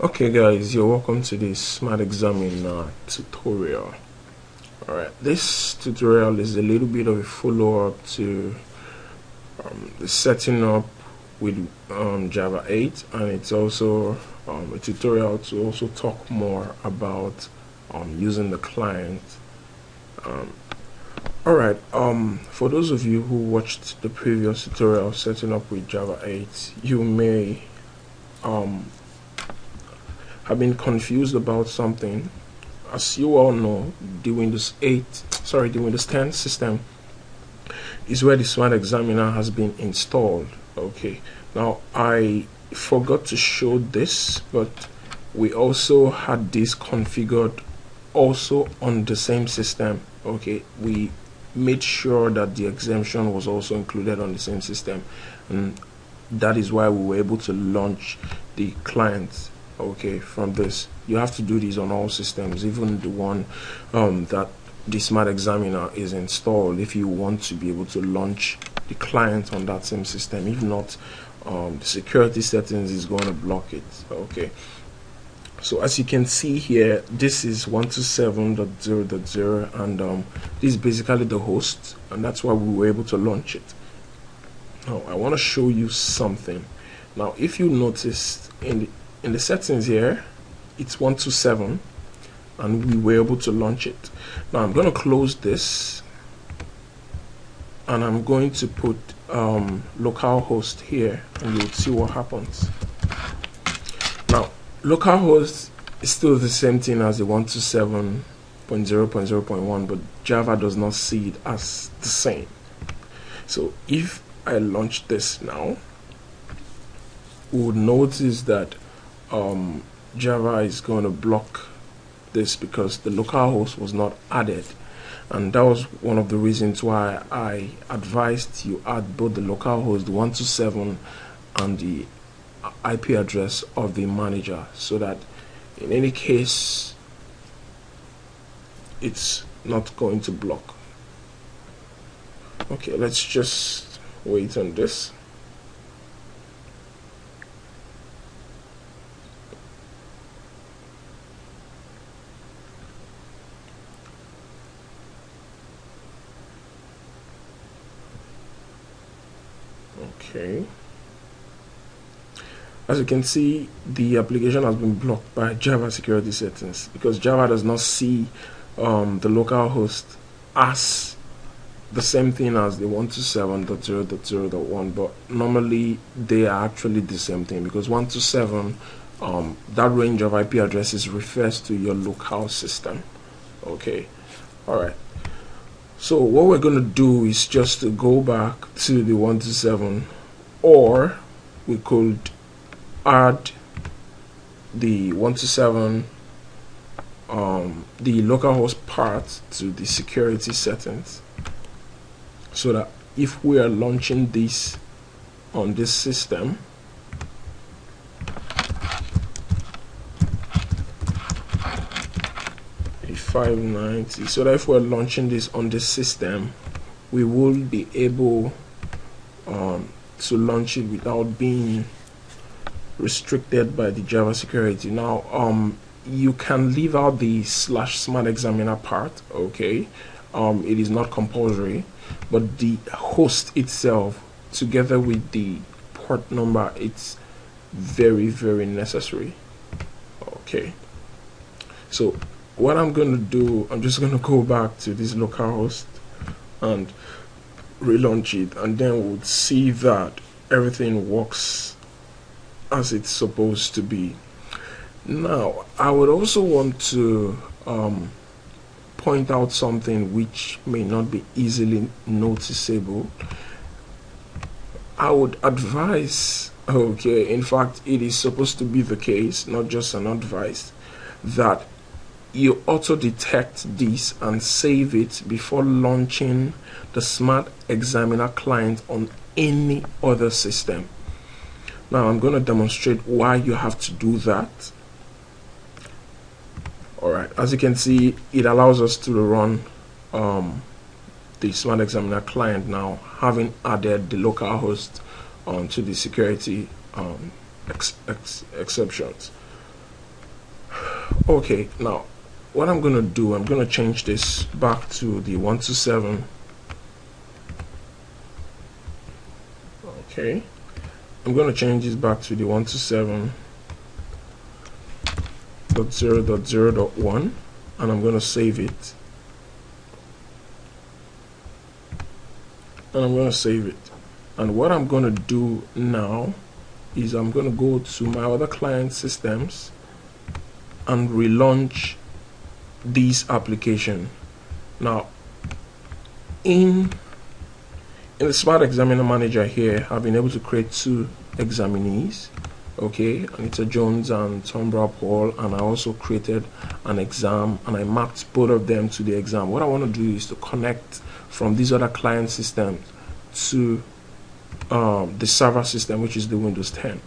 Okay guys, you're welcome to this SmartExaminer tutorial. Alright, this tutorial is a little bit of a follow-up to the setting up with Java 8, and it's also a tutorial to also talk more about using the client. Alright, for those of you who watched the previous tutorial setting up with Java 8, you may have been confused about something. As you all know, the Windows 10 system is where the SmartExaminer has been installed. Okay, now I forgot to show this, but we also had this configured also on the same system. Okay, we made sure that the exemption was also included on the same system, and that is why we were able to launch the client. Okay, from this. You have to do this on all systems, even the one that the SmartExaminer is installed, if you want to be able to launch the client on that same system. If not, the security settings is going to block it. Okay, so as you can see here, this is 127.0.0, and this is basically the host, and that's why we were able to launch it. Now I want to show you something. Now if you notice in the settings here, it's 127, and we were able to launch it. Now I'm going to close this, and I'm going to put localhost here, and you'll see what happens. Now localhost is still the same thing as the 127.0.0.1, but Java does not see it as the same. So if I launch this now, we would notice that Java is going to block this because the localhost was not added, and that was one of the reasons why I advised you add both the localhost, the 127, and the IP address of the manager, so that in any case it's not going to block. Okay, let's just wait on this. Okay, as you can see, the application has been blocked by Java security settings because Java does not see the localhost as the same thing as the 127.0.0.1, but normally they are actually the same thing, because 127, that range of IP addresses refers to your local system. Okay, alright. So what we're going to do is just to go back to the 127, or we could add the 127, the localhost part to the security settings, so that if we are launching this on this system, a 590, so that if we're launching this on this system, we will be able to launch it without being restricted by the Java security. Now you can leave out the /SmartExaminer part. Okay, it is not compulsory, but the host itself together with the port number, it's very, very necessary. Okay, so what I'm going to do, I'm just going to go back to this localhost and relaunch it, and then we'll see that everything works as it's supposed to be. Now I would also want to point out something which may not be easily noticeable. I would advise, okay, in fact it is supposed to be the case, not just an advice, that you auto detect this and save it before launching the SmartExaminer client on any other system. Now I'm going to demonstrate why you have to do that. Alright, as you can see, it allows us to run the SmartExaminer client now, having added the localhost to the security exceptions. Okay, now what I'm gonna do, I'm gonna change this back to the 127. Okay, I'm gonna change this back to the 127.0.0.1, and I'm gonna save it. And what I'm gonna do now is I'm gonna go to my other client systems and relaunch this application. Now in the SmartExaminer manager here, I've been able to create 2 examinees, okay, Anita Jones and Tom Paul, and I also created an exam and I mapped both of them to the exam. What I want to do is to connect from these other client systems to the server system, which is the Windows 10,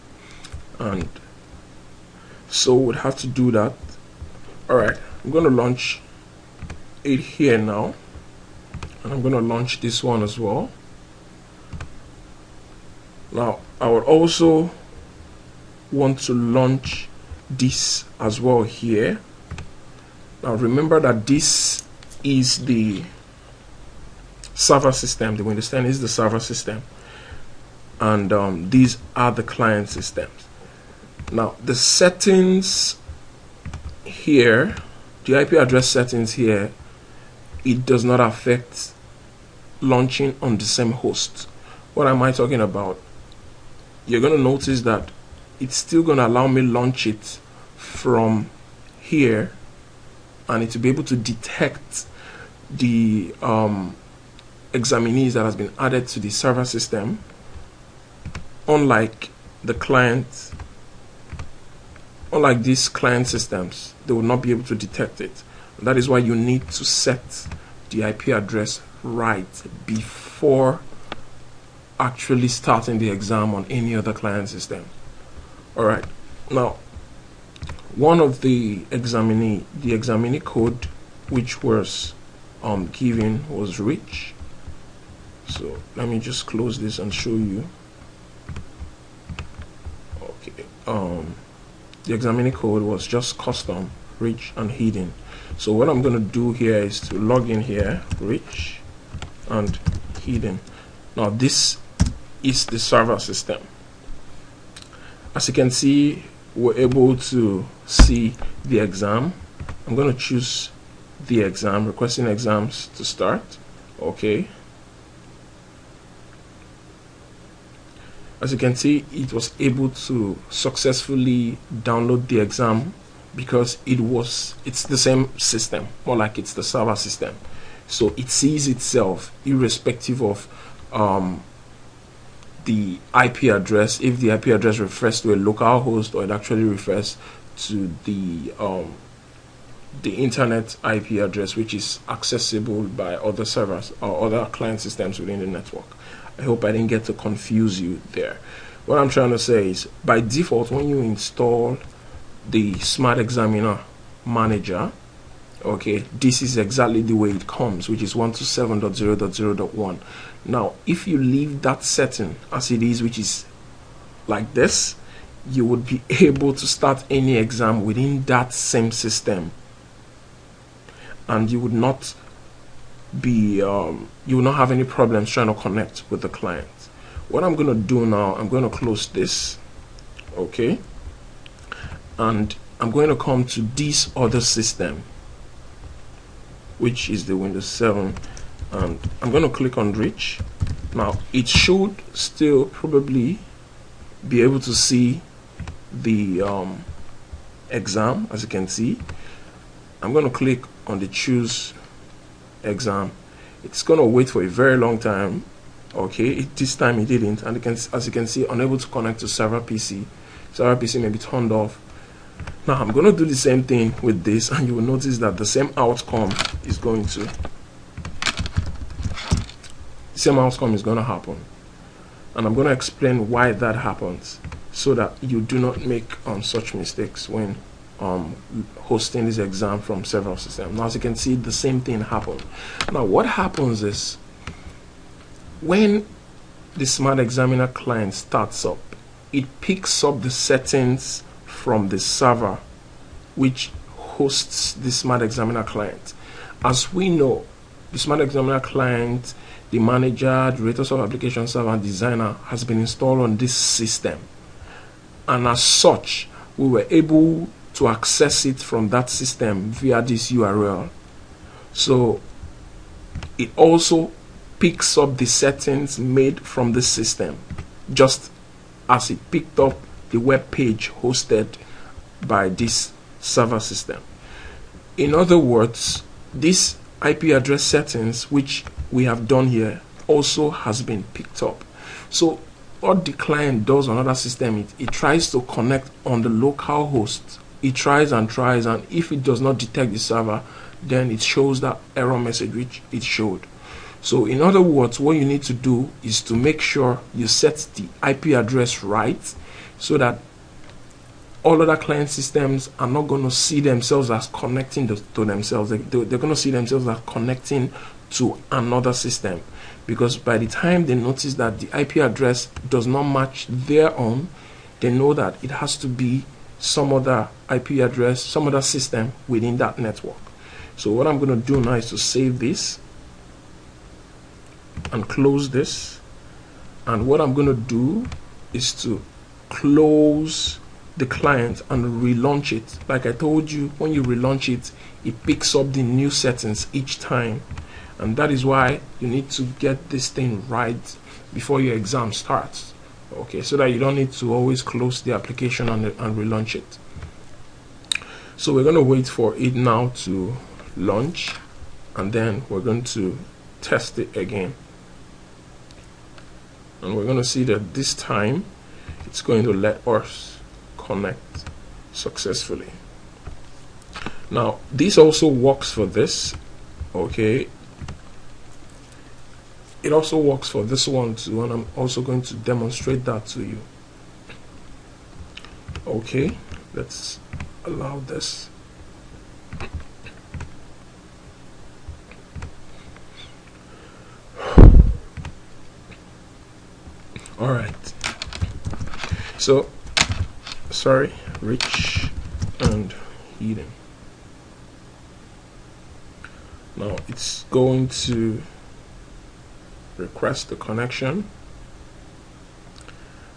and so we'd have to do that. Alright, I'm going to launch it here now, and I'm going to launch this one as well. Now I would also want to launch this as well here. Now remember that this is the server system, the Windows 10 is the server system, and these are the client systems. Now the settings here, the IP address settings here, it does not affect launching on the same host. What am I talking about? You're going to notice that it's still going to allow me launch it from here, and it will be able to detect the examinees that has been added to the server system, unlike the client. Unlike these client systems, they will not be able to detect it. That is why you need to set the IP address right before actually starting the exam on any other client system. Alright, now one of the examinee code which was given was rich. So let me just close this and show you. Okay, the examining code was just custom, rich and hidden. So what I'm going to do here is to log in here, rich and hidden. Now this is the server system. As you can see, we're able to see the exam. I'm going to choose the exam, requesting exams to start. Okay. As you can see, it was able to successfully download the exam because it's the same system, more like it's the server system. So it sees itself irrespective of the IP address. If the IP address refers to a local host or it actually refers to the internet IP address, which is accessible by other servers or other client systems within the network. I hope I didn't get to confuse you there. What I'm trying to say is, by default, when you install the SmartExaminer manager, okay, this is exactly the way it comes, which is 127.0.0.1. Now if you leave that setting as it is, which is like this, you would be able to start any exam within that same system, and you would not be you will not have any problems trying to connect with the client. What I'm going to do now, I'm going to close this, okay, and I'm going to come to this other system, which is the Windows 7, and I'm going to click on rich. Now it should still probably be able to see the exam. As you can see, I'm going to click on the choose exam. It's going to wait for a very long time. Okay, this time it didn't, and as you can see, unable to connect to server PC. Server PC may be turned off. Now I'm going to do the same thing with this, and you will notice that the same outcome is going to happen, and I'm going to explain why that happens so that you do not make such mistakes when hosting this exam from several systems. Now as you can see, the same thing happened. Now what happens is, when the SmartExaminer client starts up, it picks up the settings from the server which hosts the SmartExaminer client. As we know, the SmartExaminer client, the manager, the Ratorsoft application server, and designer has been installed on this system, and as such we were able to access it from that system via this URL. So it also picks up the settings made from the system, just as it picked up the web page hosted by this server system. In other words, this IP address settings which we have done here also has been picked up. So what the client does on another system, it tries to connect on the local host. It tries, and if it does not detect the server, then it shows that error message which it showed. So in other words, what you need to do is to make sure you set the IP address right, so that all other client systems are not going to see themselves as connecting to themselves. They're going to see themselves as connecting to another system, because by the time they notice that the IP address does not match their own, they know that it has to be some other IP address, some other system within that network. So what I'm going to do now is to save this and close this, and what I'm going to do is to close the client and relaunch it. Like I told you, when you relaunch it, it picks up the new settings each time, and that is why you need to get this thing right before your exam starts, okay, so that you don't need to always close the application and relaunch it. So we're going to wait for it now to launch, and then we're going to test it again, and we're going to see that this time it's going to let us connect successfully. Now this also works for this, okay, it also works for this one too, and I'm also going to demonstrate that to you. Okay, let's allow this. All right, so sorry, rich and hidden. Now it's going to request the connection,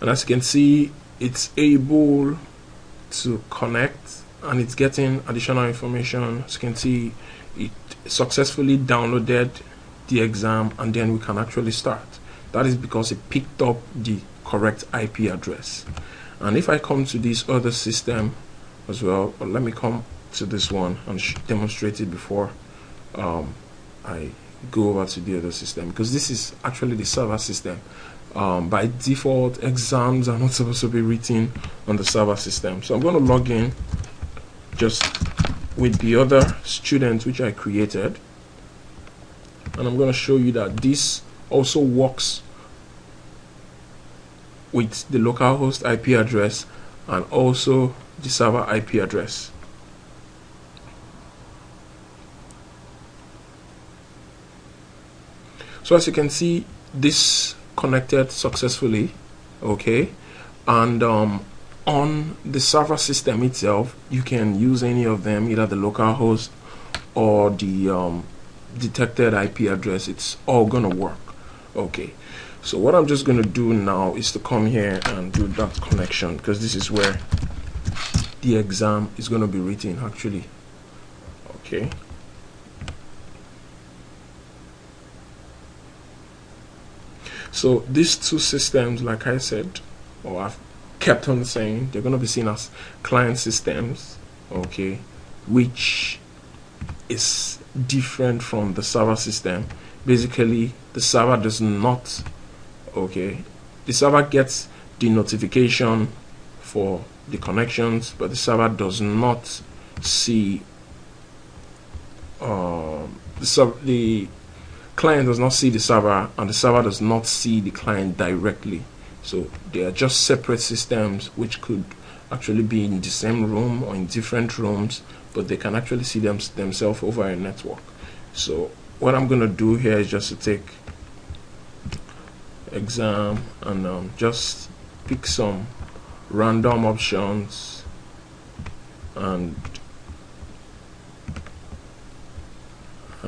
and as you can see, it's able to connect, and it's getting additional information. As you can see, it successfully downloaded the exam, and then we can actually start. That is because it picked up the correct IP address. And if I come to this other system as well, but let me come to this one and demonstrate it before I go over to the other system, because this is actually the server system. By default, exams are not supposed to be written on the server system. So I'm going to log in just with the other student which I created, and I'm going to show you that this also works with the localhost IP address and also the server IP address. So as you can see, this connected successfully, okay, and on the server system itself, you can use any of them, either the localhost or the detected IP address. It's all gonna work, okay. So what I'm just gonna do now is to come here and do that connection, because this is where the exam is gonna be written actually, okay. So these two systems, like I said, or I've kept on saying, they're going to be seen as client systems, okay, which is different from the server system. Basically, the server does not, okay, the server gets the notification for the connections, but the server does not see the client does not see the server, and the server does not see the client directly. So they are just separate systems which could actually be in the same room or in different rooms, but they can actually see themselves over a network. So what I'm going to do here is just to take exam and just pick some random options and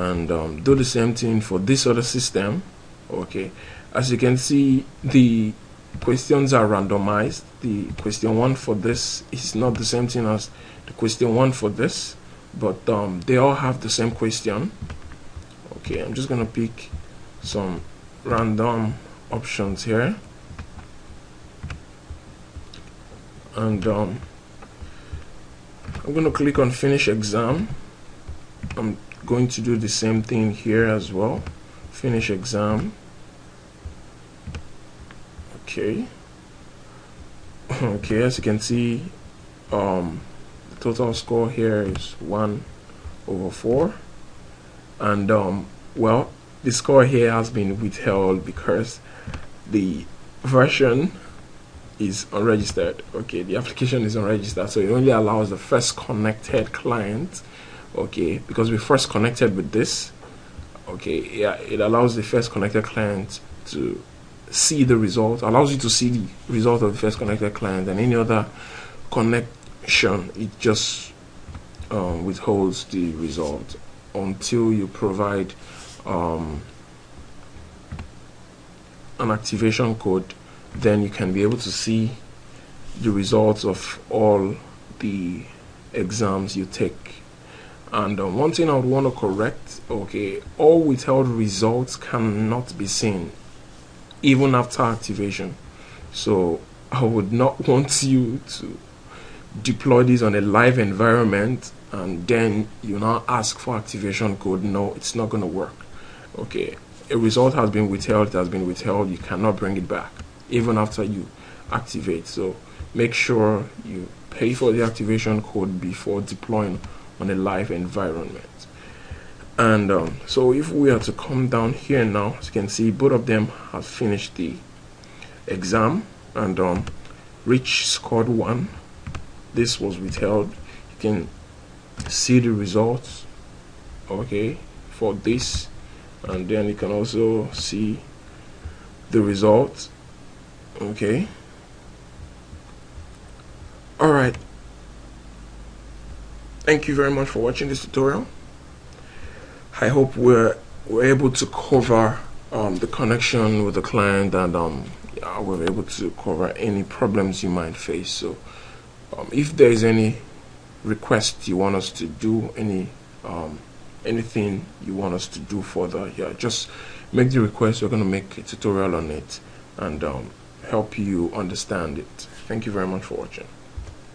and do the same thing for this other system. Okay, as you can see, the questions are randomized. The question 1 for this is not the same thing as the question 1 for this, but they all have the same question. Okay, I'm just gonna pick some random options here, and I'm gonna click on finish exam. I'm going to do the same thing here as well. Finish exam. Okay. Okay, as you can see, the total score here is 1/4, and well, the score here has been withheld because the version is unregistered. Okay, the application is unregistered, so it only allows the first connected client. Okay, because we first connected with this. Okay, yeah, it allows the first connected client to see the result, allows you to see the result of the first connected client, and any other connection, it just withholds the result until you provide an activation code. Then you can be able to see the results of all the exams you take. And one thing I would want to correct, okay, all withheld results cannot be seen even after activation. So I would not want you to deploy this on a live environment and then you now ask for activation code. No, it's not going to work. Okay, a result has been withheld, it has been withheld. You cannot bring it back even after you activate. So make sure you pay for the activation code before deploying on a live environment. And so if we are to come down here now, as you can see, both of them have finished the exam, and Rich scored 1. This was withheld. You can see the results, okay, for this, and then you can also see the results. Okay, all right, thank you very much for watching this tutorial. I hope we're able to cover the connection with the client, and yeah, we're able to cover any problems you might face. So if there is any request you want us to do, anything you want us to do further, yeah, just make the request. We're going to make a tutorial on it and help you understand it. Thank you very much for watching.